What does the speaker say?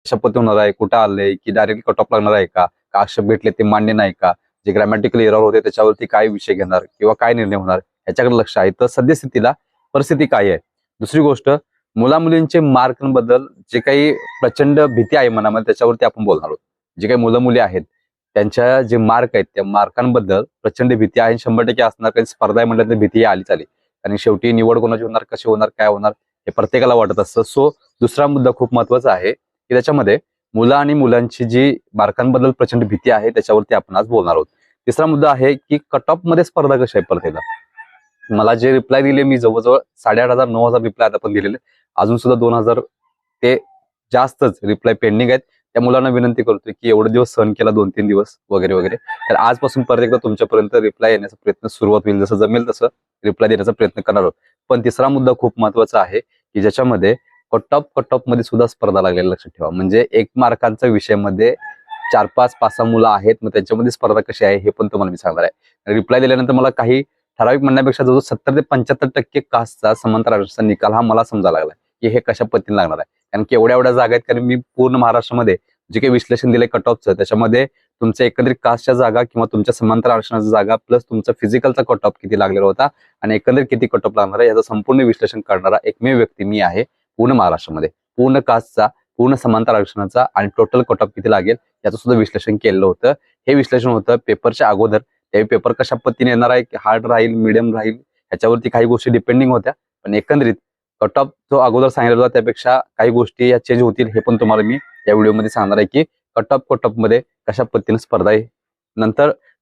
कशा पद्धती होणार आहे, कुठं आलंय, की डायरेक्ट कट ऑफ लागणार आहे का, आक्षेप भेटले ते मान्य नाही का, जे ग्रॅमॅटिकल एरर होते त्याच्यावरती काय विषय घेणार किंवा काय निर्णय होणार याच्याकडे लक्ष आहे. तर सद्यस्थितीला परिस्थिती काय आहे. दुसरी गोष्ट, मुला मुलींचे मार्कांबद्दल जे काही प्रचंड भीती आहे मनामध्ये त्याच्यावरती आपण बोलणार आहोत. जे काही मुलं मुली आहेत त्यांच्या जे मार्क आहेत त्या मार्कांबद्दल प्रचंड भीती आहे, 100% असणार. काही स्पर्धा आहे म्हटलं तर भीती आलीच आली. आणि शेवटी निवड कोणाची होणार, कशी होणार, काय होणार हे प्रत्येकाला वाटत असतं. सो दुसरा मुद्दा खूप महत्वाचा आहे की त्याच्यामध्ये मुलं आणि मुलांची जी मार्कांबद्दल प्रचंड भीती आहे त्याच्यावरती आपण आज बोलणार आहोत. तिसरा मुद्दा आहे की कट ऑफ मध्ये स्पर्धा कशी आहे स्पर्धेला. मला जे रिप्लाय दिले मी जवळजवळ 8,500 9,000 रिप्लाय आता पण दिलेले, अजून सुद्धा 2,000 ते जास्तच रिप्लाय पेंडिंग आहेत. त्या मुलांना विनंती करतोय की एवढे दिवस सहन केला 2-3 दिवस वगैरे वगैरे, तर आजपासून परत एकदा तुमच्यापर्यंत रिप्लाय येण्याचा प्रयत्न सुरुवात होईल. जसं जमेल तसं रिप्लाय देण्याचा प्रयत्न करणार आहोत. पण तिसरा मुद्दा खूप महत्वाचा आहे की ज्याच्यामध्ये कट ऑफ मध्ये सुद्धा स्पर्धा लागलेली लक्षात ठेवा. म्हणजे 1 मार्कांच्या विषयामध्ये 4-5-5-6 मुलं आहेत, मग त्यांच्यामध्ये स्पर्धा कशी आहे हे पण तुम्हाला मी सांगणार आहे. रिप्लाय दिल्यानंतर मला काही ठराविक म्हणण्यापेक्षा जवळ 70 ते 75% कास्टचा समांतर आरक्षणाचा निकाल हा मला समजायला लागला की हे कशा पद्धतीने लागणार आहे. कारण की एवढ्या जागा आहेत. कारण मी पूर्ण महाराष्ट्रामध्ये जे काही विश्लेषण दिलंय कट ऑफचं त्याच्यामध्ये तुमच्या एकंदरीत कास्टच्या जागा किंवा तुमच्या समांतर आरक्षणाच्या जागा प्लस तुमचा फिजिकलचा कट ऑफ किती लागलेला होता आणि एकंदरीत किती कट ऑफ लागणार आहे याचं संपूर्ण विश्लेषण करणारा एकमेव व्यक्ती मी आहे पूर्ण महाराष्ट्रामध्ये. पूर्ण कास्टचा, पूर्ण समांतर आरक्षणाचा आणि टोटल कट ऑफ किती लागेल याचं सुद्धा विश्लेषण केलेलं होतं. हे विश्लेषण होतं पेपरच्या अगोदर. त्यावेळी पेपर कशा पद्धतीने येणार आहे, हार्ड राहील, मिडियम राहील ह्याच्यावरती काही गोष्टी डिपेंडिंग होत्या. पण एकंदरीत कट ऑफ जो अगोदर सांगितलं होता त्यापेक्षा काही गोष्टी या चेंज होतील हे पण तुम्हाला मी या व्हिडिओमध्ये सांगणार आहे की कट ऑफ मध्ये कशा पद्धतीने स्पर्धा आहे. नंतर